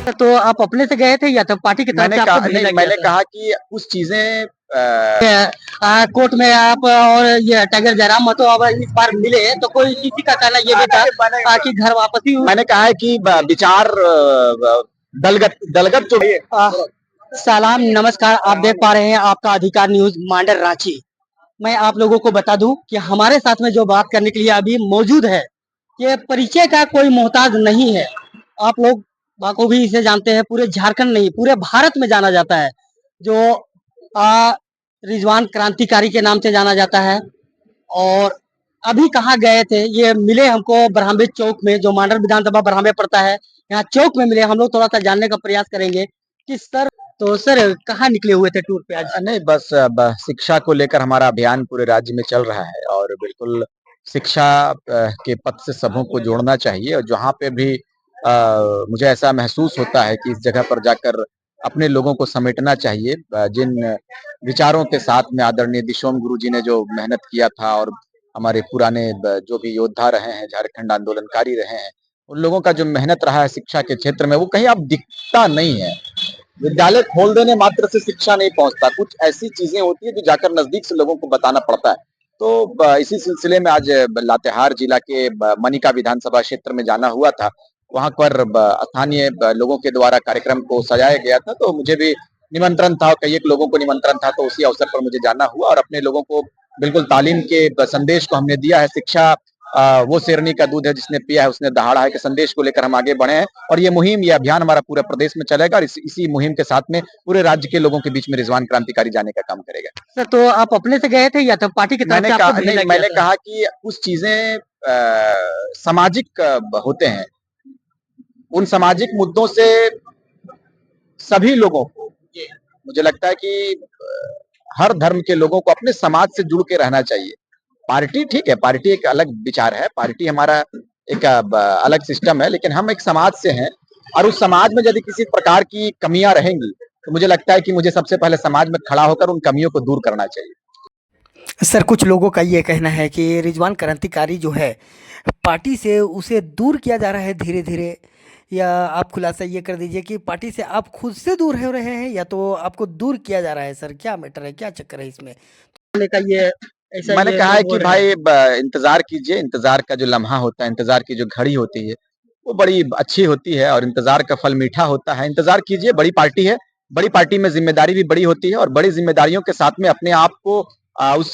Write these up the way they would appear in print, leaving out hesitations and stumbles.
तो आप अपने से गए थे या तो पार्टी की तरफ से आपको भेजा गया मैंने था? कहा कि कुछ चीजें कोर्ट में आप और ये टाइगर जयराम महतो अब इस बार मिले तो कोई किसी का कहना ये भी था कि घर वापसी हुई। मैंने कहा है कि विचार दलगत दलगत जो सलाम नमस्कार, आप देख पा रहे हैं आपका अधिकार न्यूज मांडर रांची। मैं आप लोगों को बता दूं कि हमारे साथ में जो बात करने के लिए अभी मौजूद है, ये परिचय का कोई मोहताज नहीं है। आप लोग बाखूबी इसे जानते हैं, पूरे झारखंड नहीं पूरे भारत में जाना जाता है। जो रिजवान क्रांतिकारी के नाम से जाना जाता है। और अभी कहाँ गए थे ये मिले हमको ब्रह्मे चौक में, जो मांडर विधानसभा ब्रह्मे पड़ता है, यहाँ चौक में मिले। हम लोग थोड़ा सा जानने का प्रयास करेंगे कि सर, तो सर कहाँ निकले हुए थे टूर पे आज? नहीं, बस शिक्षा को लेकर हमारा अभियान पूरे राज्य में चल रहा है और बिल्कुल शिक्षा के पथ से सबों को जोड़ना चाहिए और जहाँ पे भी मुझे ऐसा महसूस होता है कि इस जगह पर जाकर अपने लोगों को समेटना चाहिए। जिन विचारों के साथ में आदरणीय दिशोम गुरु जी ने जो मेहनत किया था और हमारे पुराने जो भी योद्धा रहे हैं, झारखंड आंदोलनकारी रहे हैं, उन लोगों का जो मेहनत रहा है शिक्षा के क्षेत्र में, वो कहीं अब दिखता नहीं है। विद्यालय खोल देने मात्र से शिक्षा नहीं पहुंचता, कुछ ऐसी चीजें होती है जो जाकर नजदीक से लोगों को बताना पड़ता है। तो इसी सिलसिले में आज लातेहार जिला के मनिका विधानसभा क्षेत्र में जाना हुआ था। वहां पर स्थानीय लोगों के द्वारा कार्यक्रम को सजाया गया था, तो मुझे भी निमंत्रण था, कई एक लोगों को निमंत्रण था, तो उसी अवसर पर मुझे जाना हुआ और अपने लोगों को बिल्कुल तालीम के संदेश को हमने दिया है। शिक्षा वो शेरनी का दूध है जिसने पिया है उसने दहाड़ा है के संदेश को लेकर हम आगे बढ़े हैं और ये मुहिम, ये अभियान हमारा पूरे प्रदेश में चलेगा और इसी मुहिम के साथ में पूरे राज्य के लोगों के बीच में रिजवान क्रांतिकारी जाने का काम करेगा। सर, तो आप अपने से गए थे या तो पार्टी की तरफ से आपको भेजा गया था? मैंने कहा कि कुछ चीजें सामाजिक होते हैं, उन सामाजिक मुद्दों से सभी लोगों को, मुझे लगता है कि हर धर्म के लोगों को अपने समाज से जुड़ के रहना चाहिए। पार्टी ठीक है, पार्टी एक अलग विचार है, पार्टी हमारा एक अलग सिस्टम है, लेकिन हम एक समाज से हैं और उस समाज में यदि किसी प्रकार की कमियां रहेंगी तो मुझे लगता है कि मुझे सबसे पहले समाज में खड़ा होकर उन कमियों को दूर करना चाहिए। सर, कुछ लोगों का ये कहना है कि रिजवान क्रांतिकारी जो है, पार्टी से उसे दूर किया जा रहा है धीरे धीरे। या आप खुलासा ये कर दीजिए कि पार्टी से आप खुद से दूर हो रहे हैं या तो आपको दूर किया जा रहा है? सर, क्या मैटर है, क्या चक्कर है इसमें? का ये ऐसा मैंने ये कहा है लोग कि बोल रहे हैं। भाई इंतजार कीजिए, इंतजार का जो लम्हा होता है, इंतजार की जो घड़ी होती है, वो बड़ी अच्छी होती है और इंतजार का फल मीठा होता है। इंतजार कीजिए, बड़ी पार्टी है, बड़ी पार्टी में जिम्मेदारी भी बड़ी होती है और बड़ी जिम्मेदारियों के साथ में अपने आप को उस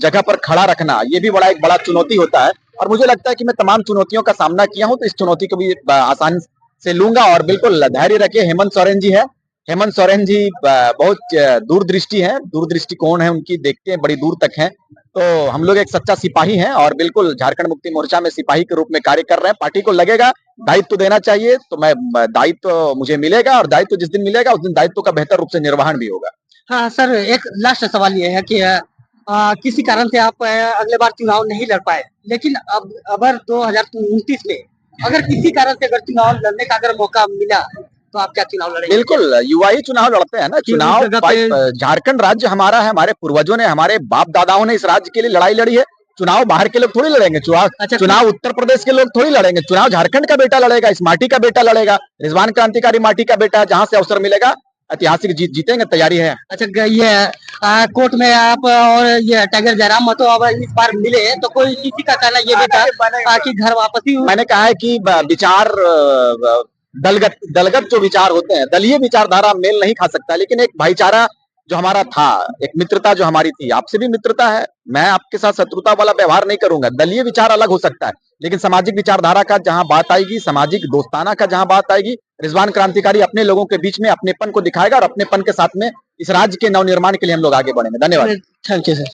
जगह पर खड़ा रखना, ये भी एक बड़ा चुनौती होता है और मुझे लगता है कि मैं तमाम चुनौतियों का सामना किया हूँ, तो इस चुनौती को भी आसानी से लूंगा और बिल्कुल धैर्य रखिए। हेमंत सोरेन जी है, हेमंत सोरेन जी बहुत दूरदृष्टि है, दूरदृष्टिकोण है उनकी, देखते हैं बड़ी दूर तक है। तो हम लोग एक सच्चा सिपाही हैं और बिल्कुल झारखंड मुक्ति मोर्चा में सिपाही के रूप में कार्य कर रहे हैं। पार्टी को लगेगा दायित्व देना चाहिए तो मैं दायित्व मुझे मिलेगा और दायित्व जिस दिन मिलेगा उस दिन दायित्व का बेहतर रूप से निर्वहन भी होगा। हाँ सर, एक लास्ट सवाल ये है कि किसी कारण से आप अगले बार चुनाव नहीं लड़ पाए, लेकिन अब अगर 2029 में अगर किसी कारण से अगर चुनाव लड़ने का अगर मौका मिला तो आप क्या चुनाव लड़ेंगे? बिल्कुल, युवा ही चुनाव लड़ते हैं ना। कि उस चुनाव जगह पे झारखंड राज्य हमारा है, हमारे पूर्वजों ने, हमारे बाप दादाओं ने इस राज्य के लिए लड़ाई लड़ी है। चुनाव बाहर के लोग थोड़ी लड़ेंगे, अच्छा, चुनाव उत्तर प्रदेश के लोग थोड़ी लड़ेंगे, चुनाव झारखंड का बेटा लड़ेगा, इस माटी का बेटा लड़ेगा। रिजवान क्रांतिकारी माटी का बेटा है, जहां से अवसर मिलेगा ऐतिहासिक जीत जीतेंगे, तैयारी है। अच्छा, ये कोर्ट में आप और ये टाइगर जयराम महतो अब इस बार मिले तो कोई किसी का कहना ये भी था कि घर वापसी हुई। मैंने कहा है कि विचार दलगत दलगत जो विचार होते हैं, दलीय विचारधारा मेल नहीं खा सकता, लेकिन एक भाईचारा जो हमारा था, एक मित्रता जो हमारी थी, आपसे भी मित्रता है, मैं आपके साथ शत्रुता वाला व्यवहार नहीं करूंगा। दलीय विचार अलग हो सकता है, लेकिन सामाजिक विचारधारा का जहां बात आएगी, सामाजिक दोस्ताना का जहां बात आएगी, रिजवान क्रांतिकारी अपने लोगों के बीच में अपनेपन को दिखाएगा और अपनेपन के साथ में इस राज्य के नवनिर्माण के लिए हम लोग आगे बढ़ेंगे। धन्यवाद। Thank you sir.